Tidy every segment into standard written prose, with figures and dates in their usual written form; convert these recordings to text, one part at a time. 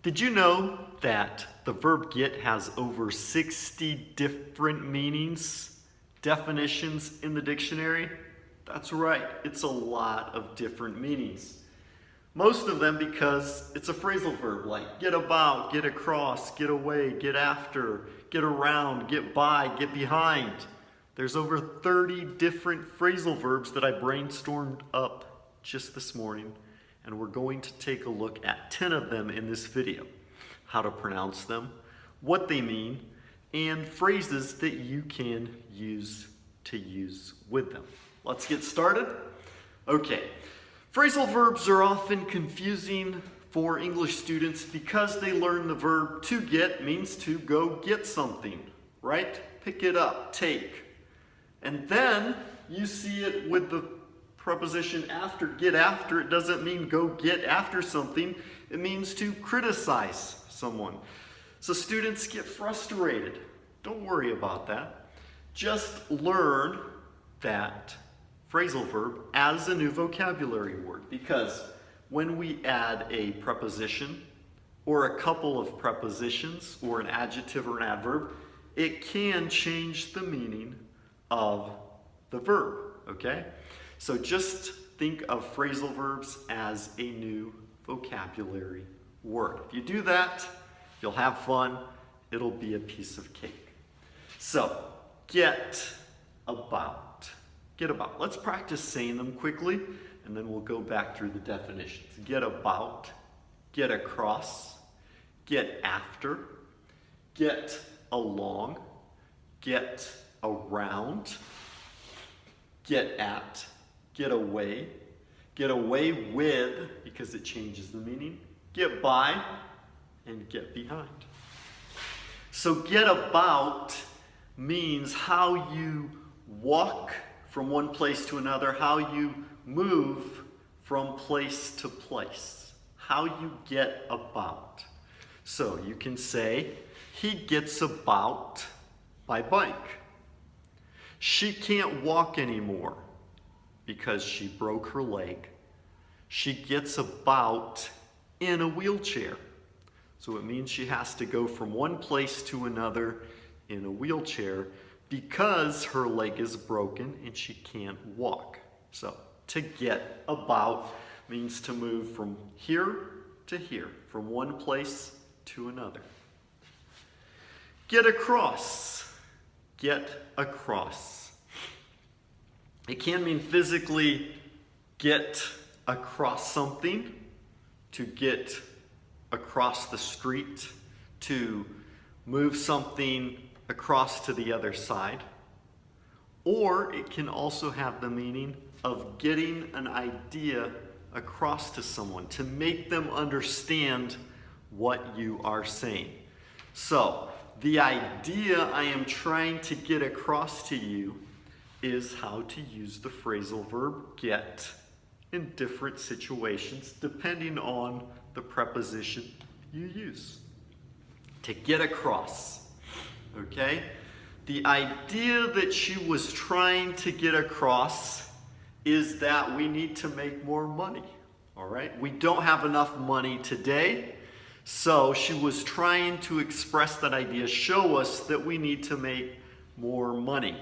Did you know that the verb get has over 60 different meanings, definitions in the dictionary? That's right, it's a lot of different meanings. Most of them because it's a phrasal verb like get about, get across, get away, get after, get around, get by, get behind. There's over 30 different phrasal verbs that I brainstormed up just this morning, and we're going to take a look at 10 of them in this video. How to pronounce them, what they mean, and phrases that you can use with them. Let's get started. Okay, phrasal verbs are often confusing for English students because they learn the verb to get means to go get something, right? Pick it up, take. And then you see it with the preposition after, get after. It doesn't mean go get after something. It means to criticize someone. So students get frustrated. Don't worry about that. Just learn that phrasal verb as a new vocabulary word, because when we add a preposition or a couple of prepositions or an adjective or an adverb, it can change the meaning of the verb, okay? So just think of phrasal verbs as a new vocabulary word. If you do that, you'll have fun. It'll be a piece of cake. So, get about. Get about. Let's practice saying them quickly, and then we'll go back through the definitions. Get about, get across, get after, get along, get around, get at, get away with, because it changes the meaning, get by, and get behind. So get about means how you walk from one place to another, how you move from place to place, how you get about. So you can say, he gets about by bike. She can't walk anymore because she broke her leg. She gets about in a wheelchair. So it means she has to go from one place to another in a wheelchair because her leg is broken and she can't walk. So to get about means to move from here to here, from one place to another. Get across. Get across. It can mean physically get across something, to get across the street, to move something across to the other side. Or it can also have the meaning of getting an idea across to someone, to make them understand what you are saying. So, the idea I am trying to get across to you is how to use the phrasal verb get in different situations depending on the preposition you use. To get across, okay? The idea that she was trying to get across is that we need to make more money, all right? We don't have enough money today, so she was trying to express that idea, show us that we need to make more money.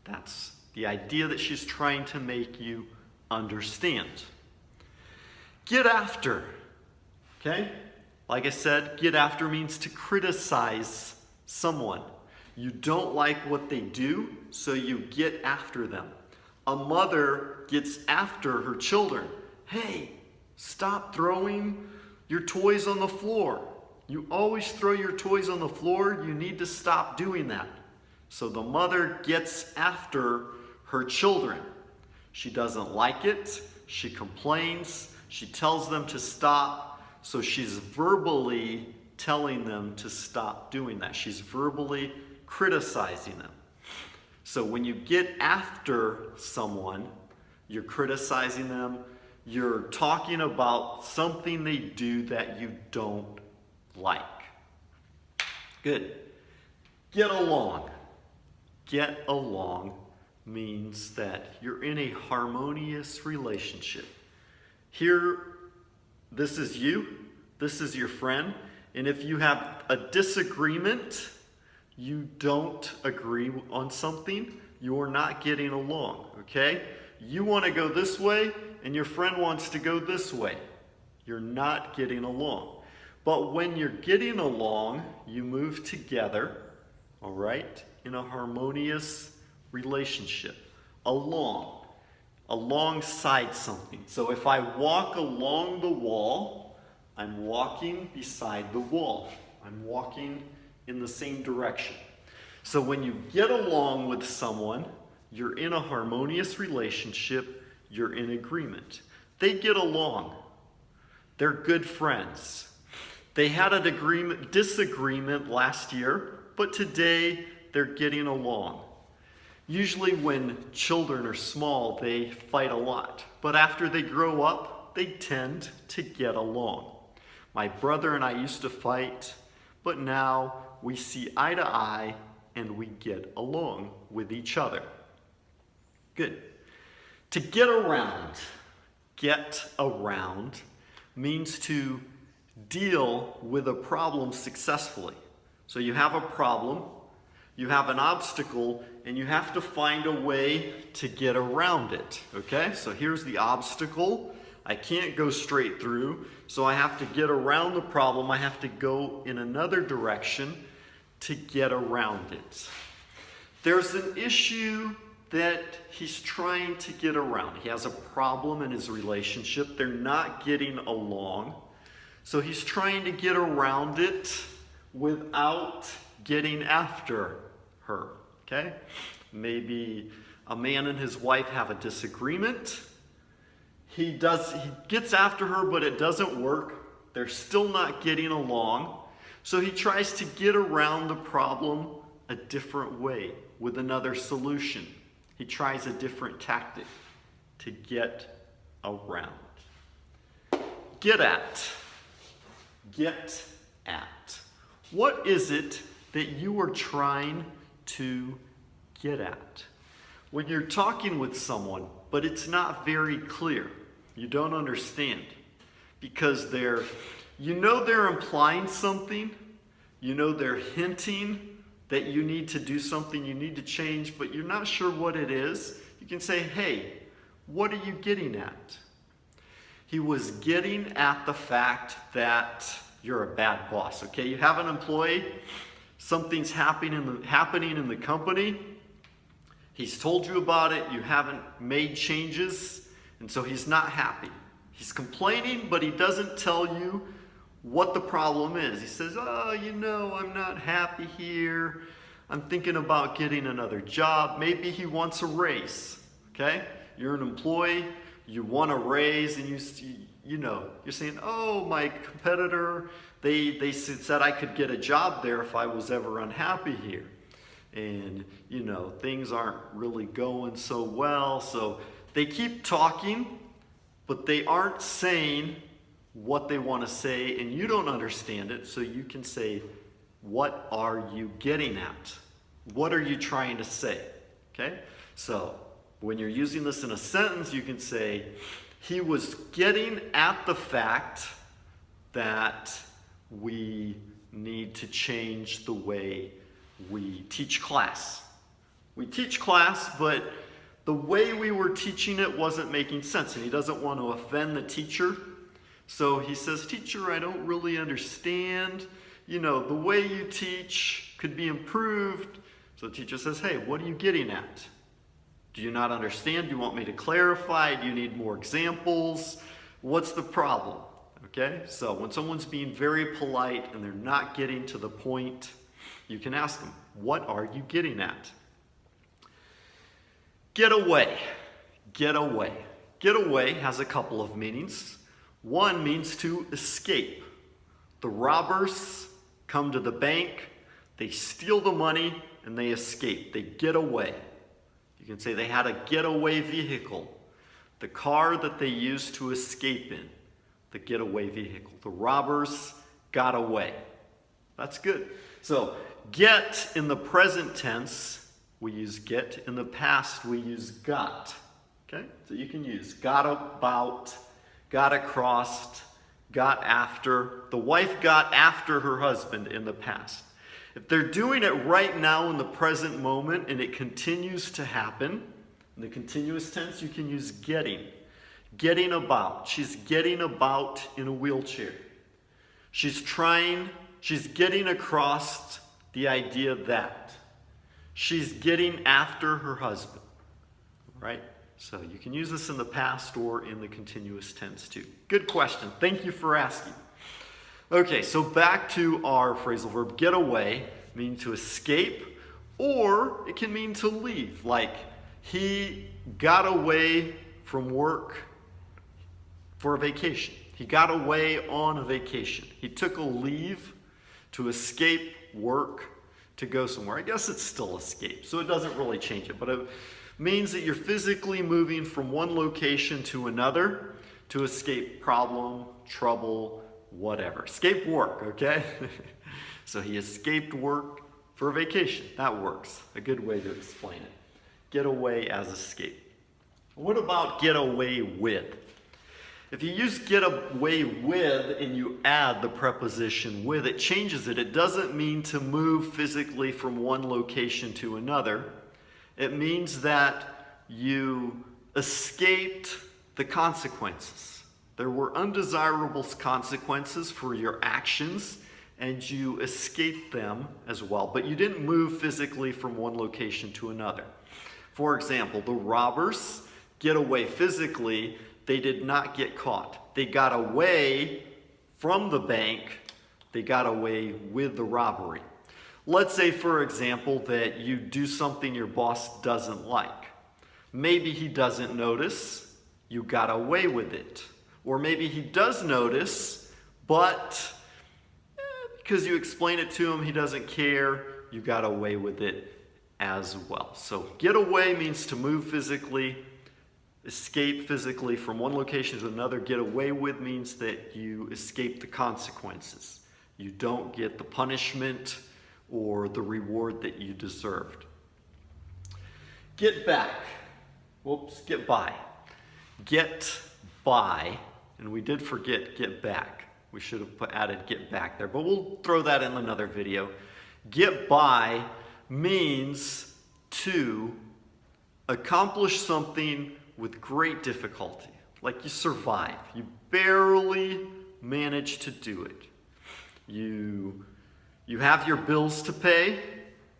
That's the idea that she's trying to make you understand. Get after, okay? Like I said, get after means to criticize someone. You don't like what they do, so you get after them. A mother gets after her children. Hey, stop throwing your toys on the floor. You always throw your toys on the floor. You need to stop doing that. So the mother gets after her children. She doesn't like it. She complains. She tells them to stop. So she's verbally telling them to stop doing that. She's verbally criticizing them. So when you get after someone, you're criticizing them. You're talking about something they do that you don't like. Good. Get along. Get along means that you're in a harmonious relationship. Here, this is you, This is your friend. And if you have a disagreement, you don't agree on something, you're not getting along, okay? You want to go this way, and your friend wants to go this way. You're not getting along. But when you're getting along, you move together, all right, in a harmonious relationship, alongside something. So if I walk along the wall, I'm walking beside the wall. I'm walking in the same direction. So when you get along with someone, you're in a harmonious relationship, you're in agreement. They get along. They're good friends. They had a disagreement last year, but today they're getting along. Usually when children are small, they fight a lot. But after they grow up, they tend to get along. My brother and I used to fight, but now we see eye to eye and we get along with each other. Good. To get around means to deal with a problem successfully. So you have a problem, you have an obstacle, and you have to find a way to get around it, okay? So here's the obstacle. I can't go straight through, so I have to get around the problem. I have to go in another direction to get around it. There's an issue that he's trying to get around. He has a problem in his relationship. They're not getting along. So he's trying to get around it without getting after her, okay? Maybe a man and his wife have a disagreement. He gets after her, but it doesn't work. They're still not getting along. So he tries to get around the problem a different way with another solution. He tries a different tactic to get around. Get at. Get at. What is it that you are trying to get at? When you're talking with someone, but it's not very clear, you don't understand, because they're implying something, they're hinting that you need to do something, you need to change, but you're not sure what it is. You can say, hey, what are you getting at? He was getting at the fact that you're a bad boss, okay? You have an employee, something's happening in the company, he's told you about it, you haven't made changes, and so he's not happy. He's complaining, but he doesn't tell you what the problem is. He says, I'm not happy here. I'm thinking about getting another job. Maybe he wants a raise, okay? You're an employee, you want a raise, and you're saying, oh, my competitor, they said I could get a job there if I was ever unhappy here. And, things aren't really going so well. So they keep talking, but they aren't saying what they want to say, and you don't understand it, so you can say, what are you getting at? What are you trying to say? Okay? So when you're using this in a sentence, you can say, he was getting at the fact that we need to change the way we teach class. We teach class, but the way we were teaching it wasn't making sense, and he doesn't want to offend the teacher. So he says, teacher, I don't really understand. The way you teach could be improved. So the teacher says, hey, what are you getting at? Do you not understand? Do you want me to clarify? Do you need more examples? What's the problem? Okay, so when someone's being very polite and they're not getting to the point, you can ask them, what are you getting at? Get away. Get away. Get away has a couple of meanings. One means to escape. The robbers come to the bank, they steal the money, and they escape. They get away. You can say they had a getaway vehicle, the car that they used to escape in, the getaway vehicle. The robbers got away. That's good. So get in the present tense, we use get. In the past, we use got. Okay? So you can use got about, got across, got after, the wife got after her husband in the past. If they're doing it right now in the present moment and it continues to happen, in the continuous tense, you can use getting. Getting about. She's getting about in a wheelchair. She's getting across the idea that. She's getting after her husband, right? So you can use this in the past or in the continuous tense too. Good question. Thank you for asking. Okay, so back to our phrasal verb. Get away means to escape, or it can mean to leave. Like, he got away from work for a vacation. He got away on a vacation. He took a leave to escape work to go somewhere. I guess it's still escape, so it doesn't really change it, but it means that you're physically moving from one location to another to escape problem, trouble, whatever. Escape work, okay? So he escaped work for a vacation. That works. A good way to explain it. Get away as escape. What about get away with? If you use get away with and you add the preposition with, it changes it. It doesn't mean to move physically from one location to another. It means that you escaped the consequences. There were undesirable consequences for your actions, and you escaped them as well. But you didn't move physically from one location to another. For example, the robbers get away physically. They did not get caught. They got away from the bank. They got away with the robbery. Let's say, for example, that you do something your boss doesn't like. Maybe he doesn't notice. You got away with it. Or maybe he does notice, but because you explain it to him, he doesn't care. You got away with it as well. So get away means to move physically. Escape physically from one location to another. Get away with means that you escape the consequences. You don't get the punishment or the reward that you deserved. Get back. Whoops, get by. Get by, and we did forget get back. We should have added get back there, but we'll throw that in another video. Get by means to accomplish something with great difficulty, like you survive. You barely manage to do it. You have your bills to pay,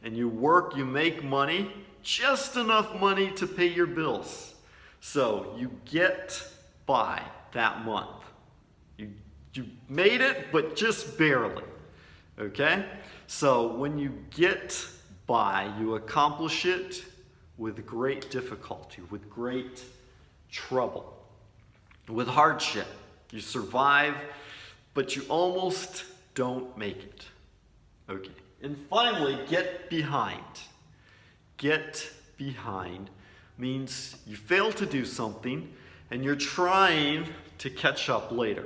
and you work, you make money, just enough money to pay your bills. So you get by that month. You made it, but just barely, okay? So when you get by, you accomplish it with great difficulty, with great trouble, with hardship. You survive, but you almost don't make it. Okay. And finally, get behind. Get behind means you fail to do something and you're trying to catch up later.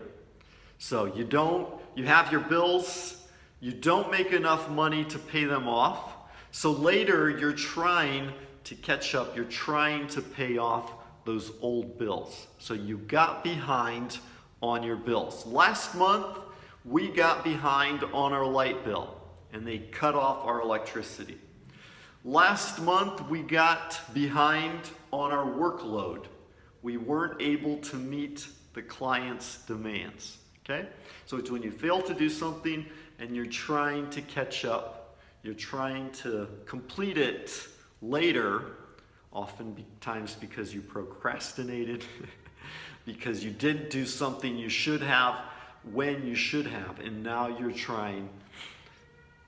So you have your bills, you don't make enough money to pay them off. So later you're trying to catch up, you're trying to pay off those old bills. So you got behind on your bills. Last month, we got behind on our light bill and they cut off our electricity. Last month, we got behind on our workload. We weren't able to meet the client's demands, okay? So it's when you fail to do something and you're trying to catch up, you're trying to complete it later, oftentimes because you procrastinated, because you didn't do something you should have when you should have, and now you're trying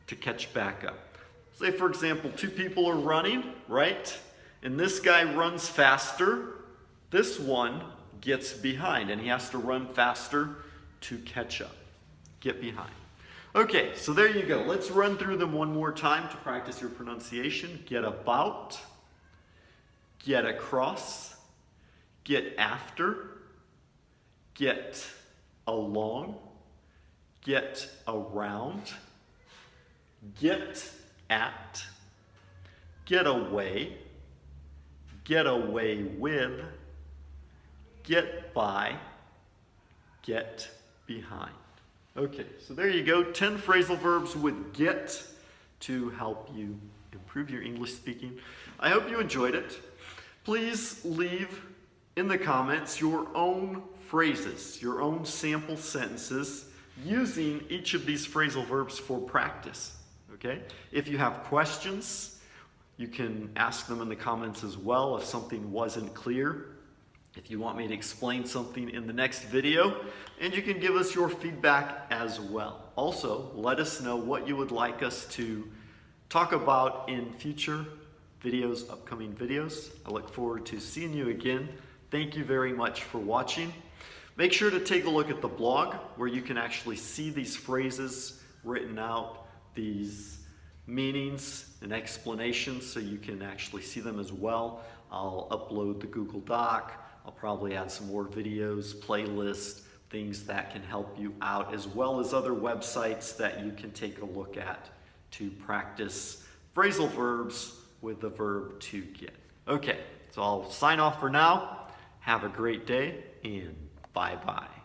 to catch back up. Say, for example, two people are running, right? And this guy runs faster. This one gets behind, and he has to run faster to catch up. Get behind. Okay, so there you go. Let's run through them one more time to practice your pronunciation. Get about, get across, get after, get along, get around, get at, get away with, get by, get behind. Okay, so there you go. 10 phrasal verbs with get to help you improve your English speaking. I hope you enjoyed it. Please leave in the comments your own phrases, your own sample sentences using each of these phrasal verbs for practice. Okay? If you have questions, you can ask them in the comments as well if something wasn't clear. If you want me to explain something in the next video, and you can give us your feedback as well. Also, let us know what you would like us to talk about in future videos, upcoming videos. I look forward to seeing you again. Thank you very much for watching. Make sure to take a look at the blog where you can actually see these phrases written out, these meanings and explanations, so you can actually see them as well. I'll upload the Google Doc. I'll probably add some more videos, playlists, things that can help you out, as well as other websites that you can take a look at to practice phrasal verbs with the verb to get. Okay, so I'll sign off for now. Have a great day, and bye-bye.